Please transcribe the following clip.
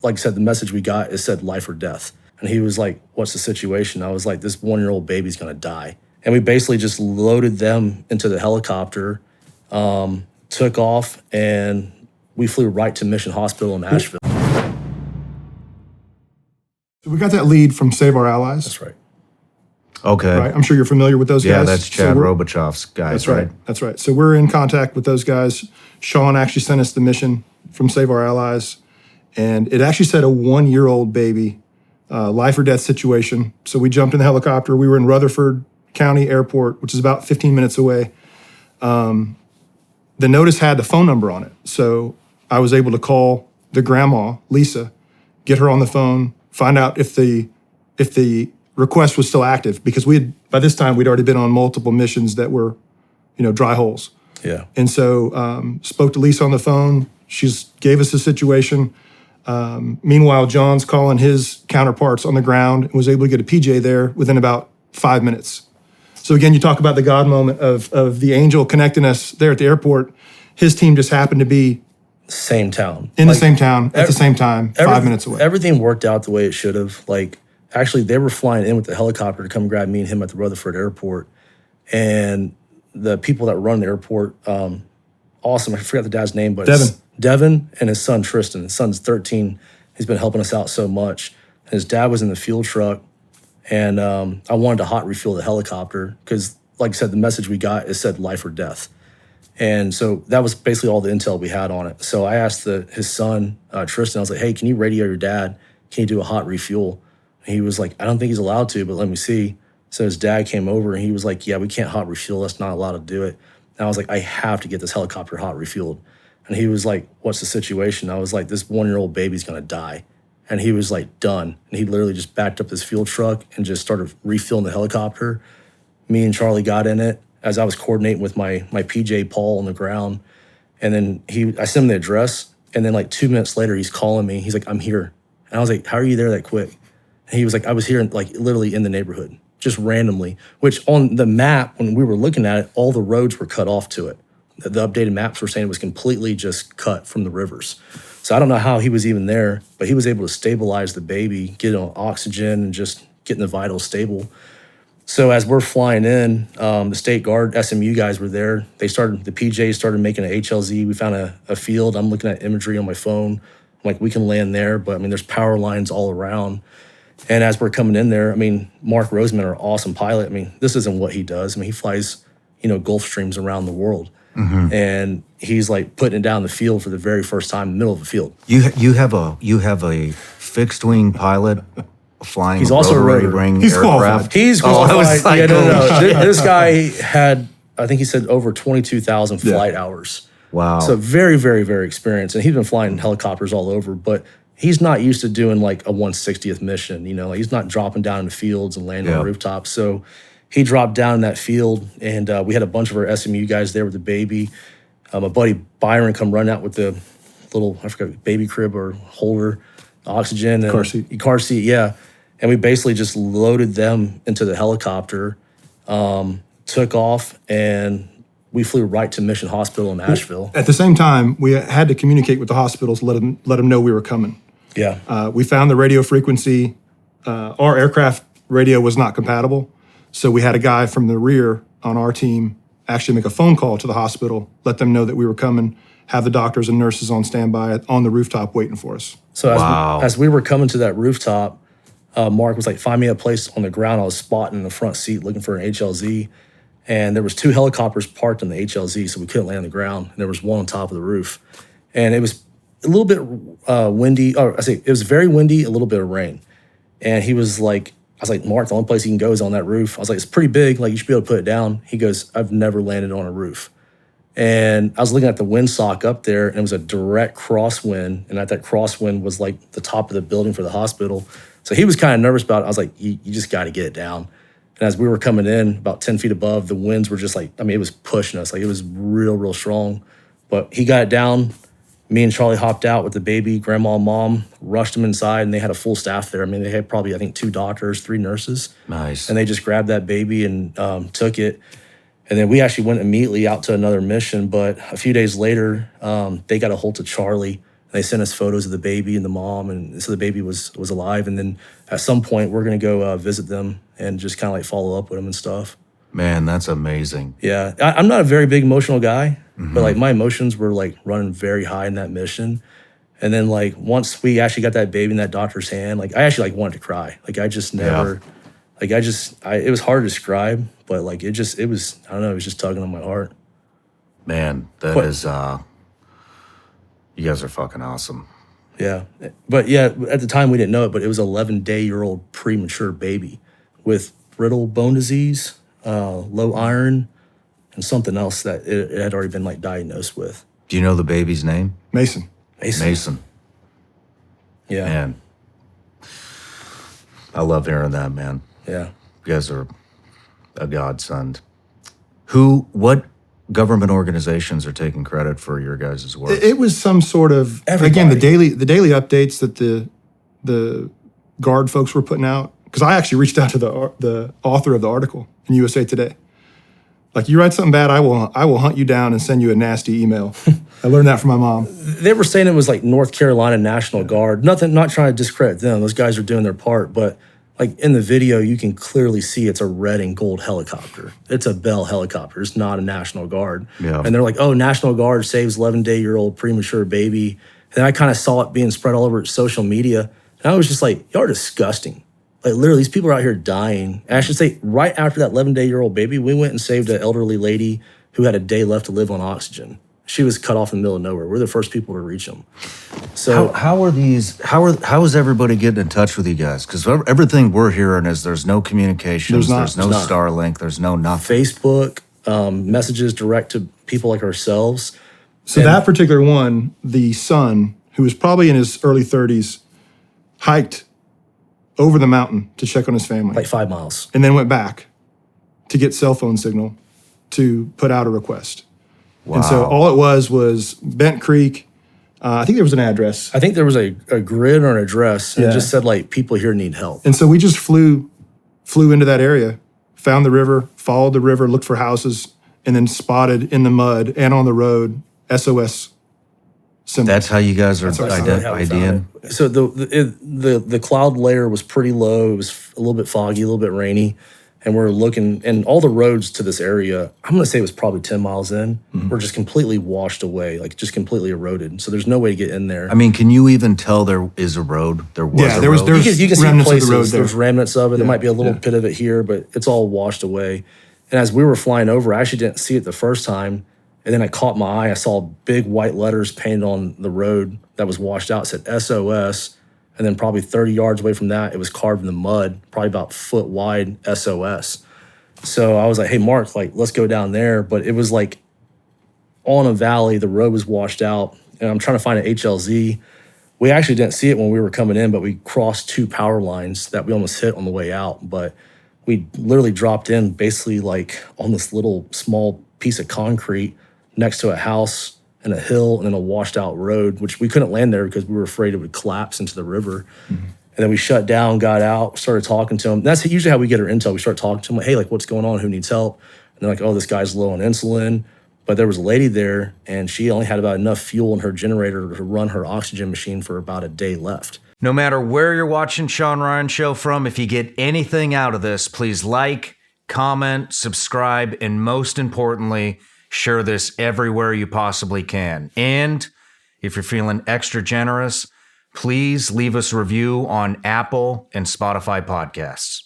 Like I said, the message we got, it said life or death. And he was like, what's the situation? I was like, this 1-year-old baby's gonna die. And we basically just loaded them into the helicopter, took off, and we flew right to Mission Hospital in Asheville. So we got that lead from Save Our Allies. That's right. Okay. Right. I'm sure you're familiar with those guys. Yeah, that's Chad Robachov's guys, That's right. That's right. So we're in contact with those guys. Shawn actually sent us the mission from Save Our Allies, and it actually said a 1-year-old baby, life or death situation. So we jumped in the helicopter. We were in Rutherford County Airport, which is about 15 minutes away. The notice had the phone number on it. So I was able to call the grandma, Lisa, get her on the phone, find out if the request was still active, because by this time we'd already been on multiple missions that were, dry holes. Yeah. And so spoke to Lisa on the phone. She gave us the situation. Meanwhile, John's calling his counterparts on the ground and was able to get a PJ there within about 5 minutes. So again, you talk about the God moment of the angel connecting us there at the airport. His team just happened to be Same town. in the same town at the same time, 5 minutes away. Everything worked out the way it should have. Actually, they were flying in with the helicopter to come grab me and him at the Rutherford airport. And the people that run the airport, awesome. I forgot the dad's name, but Devin and his son, Tristan. His son's 13. He's been helping us out so much. And his dad was in the fuel truck. And I wanted to hot refuel the helicopter because, like I said, the message we got, it said life or death. And so that was basically all the intel we had on it. So I asked his son, Tristan, I was like, hey, can you radio your dad? Can you do a hot refuel? And he was like, I don't think he's allowed to, but let me see. So his dad came over and he was like, yeah, we can't hot refuel. That's not allowed to do it. And I was like, I have to get this helicopter hot refueled. And he was like, what's the situation? I was like, this 1-year-old baby's gonna die. And he was like, done. And he literally just backed up his fuel truck and just started refilling the helicopter. Me and Charlie got in it as I was coordinating with my PJ Paul on the ground. And then I sent him the address. And then like 2 minutes later, he's calling me. He's like, I'm here. And I was like, how are you there that quick? And he was like, I was here literally in the neighborhood, just randomly, which on the map, when we were looking at it, all the roads were cut off to it. The updated maps were saying it was completely just cut from the rivers. So I don't know how he was even there, but he was able to stabilize the baby, get it on oxygen, and just getting the vitals stable. So as we're flying in, the State Guard, SMU guys were there. The PJs started making an HLZ. We found a field. I'm looking at imagery on my phone. I'm like, we can land there, but I mean, there's power lines all around. And as we're coming in there, I mean, Mark Roseman, our awesome pilot, I mean, this isn't what he does. I mean, he flies, Gulfstreams around the world. Mm-hmm. And he's like putting it down the field for the very first time in the middle of the field. You have a fixed wing pilot flying. He's also a rotary rotor. ring He's aircraft. qualified. He's qualified. I was like, no. This guy had, I think he said, over 22,000 flight hours. Wow. So very, very, very experienced. And he's been flying helicopters all over, but he's not used to doing like a 1/60th mission. He's not dropping down in the fields and landing on rooftops. So he dropped down in that field, and we had a bunch of our SMU guys there with the baby. My buddy Byron come run out with the little, I forgot, baby crib or holder, oxygen. And car seat, yeah. And we basically just loaded them into the helicopter, took off, and we flew right to Mission Hospital in Asheville. At the same time, we had to communicate with the hospitals, let them know we were coming. Yeah. We found the radio frequency. Our aircraft radio was not compatible. So we had a guy from the rear on our team actually make a phone call to the hospital, let them know that we were coming, have the doctors and nurses on standby on the rooftop waiting for us. So as we were coming to that rooftop, Mark was like, find me a place on the ground. I was spotting in the front seat looking for an HLZ. And there was 2 helicopters parked on the HLZ, so we couldn't land on the ground. And there was one on top of the roof. And it was a little bit windy. It was very windy, a little bit of rain. And he was like, I was like, Mark, the only place you can go is on that roof. I was like, it's pretty big. Like, you should be able to put it down. He goes, I've never landed on a roof. And I was looking at the windsock up there, and it was a direct crosswind. And at that crosswind was like the top of the building for the hospital. So he was kind of nervous about it. I was like, you just got to get it down. And as we were coming in about 10 feet above, the winds were just like, I mean, it was pushing us. Like, it was real, real strong. But he got it down. Me and Charlie hopped out with the baby, grandma and mom, rushed them inside, and they had a full staff there. I mean, they had probably, I think, 2 doctors, 3 nurses. Nice. And they just grabbed that baby and took it. And then we actually went immediately out to another mission. But a few days later, they got a hold of Charlie They sent us photos of the baby and the mom, and so the baby was alive. And then at some point, we're going to go visit them and just kind of like follow up with them and stuff. Man, that's amazing. Yeah, I'm not a very big emotional guy, but like my emotions were like running very high in that mission. And then like once we actually got that baby in that doctor's hand, like I actually like wanted to cry. Like I just never, like it was hard to describe, but like it was, I don't know, it was just tugging on my heart. Man, that is, you guys are fucking awesome. Yeah. But yeah, at the time we didn't know it, but it was an 11-day-old premature baby with brittle bone disease, low iron, and something else that it had already been like diagnosed with. Do you know the baby's name? Mason. Mason. Yeah. Man, I love hearing that, man. Yeah. You guys are a godsend. What government organizations are taking credit for your guys' work? It was some sort of, Everybody. again, the daily updates that the Guard folks were putting out. Because I actually reached out to the author of the article in USA Today. Like, you write something bad, I will hunt you down and send you a nasty email. I learned that from my mom. They were saying it was like North Carolina National Guard. Not trying to discredit them. Those guys are doing their part, but like in the video, you can clearly see it's a red and gold helicopter. It's a Bell helicopter. It's not a National Guard. Yeah. And they're like, oh, National Guard saves 11-day-old premature baby. And I kind of saw it being spread all over social media. And I was just like, y'all are disgusting. Like literally, these people are out here dying. And I should say, right after that 11-day-old baby, we went and saved an elderly lady who had a day left to live on oxygen. She was cut off in the middle of nowhere. We're the first people to reach them. So How is everybody getting in touch with you guys? Because everything we're hearing is there's no communications, There's not. no Starlink, there's no nothing. Facebook, messages direct to people like ourselves. So that particular one, the son, who was probably in his early 30s, hiked over the mountain to check on his family. Like 5 miles. And then went back to get cell phone signal to put out a request. Wow. And so all it was Bent Creek. I think there was an address. I think there was a grid or an address, and it Yeah. just said like people here need help. And so we just flew into that area, found the river, followed the river, looked for houses, and then spotted in the mud and on the road SOS symbols. That's how you guys are what I That's how we found IDing? it. So the cloud layer was pretty low. It was a little bit foggy, a little bit rainy, and we're looking, and all the roads to this area, I'm going to say it was probably 10 miles in, were just completely washed away, like just completely eroded. So there's no way to get in there. I mean, can you even tell there is a road? There was Yeah, a there was- road? there was- You can see remnants of the places, road there. there's remnants of it. There Yeah, might be a little yeah. bit of it here, but it's all washed away. And as we were flying over, I actually didn't see it the first time. And then I caught my eye. I saw big white letters painted on the road that was washed out. It said SOS. And then probably 30 yards away from that, it was carved in the mud, probably about foot wide SOS. So I was like, hey, Mark, like, let's go down there. But it was like on a valley, the road was washed out. And I'm trying to find an HLZ. We actually didn't see it when we were coming in, but we crossed 2 power lines that we almost hit on the way out. But we literally dropped in basically like on this little small piece of concrete next to a house and a hill and then a washed out road, which we couldn't land there because we were afraid it would collapse into the river. And then we shut down, got out, started talking to them. That's usually how we get our intel. We start talking to them, like, hey, like, what's going on? Who needs help? And they're like, oh, this guy's low on insulin. But there was a lady there, and she only had about enough fuel in her generator to run her oxygen machine for about a day left. No matter where you're watching Shawn Ryan Show from, if you get anything out of this, please like, comment, subscribe, and most importantly, share this everywhere you possibly can. And if you're feeling extra generous, please leave us a review on Apple and Spotify podcasts.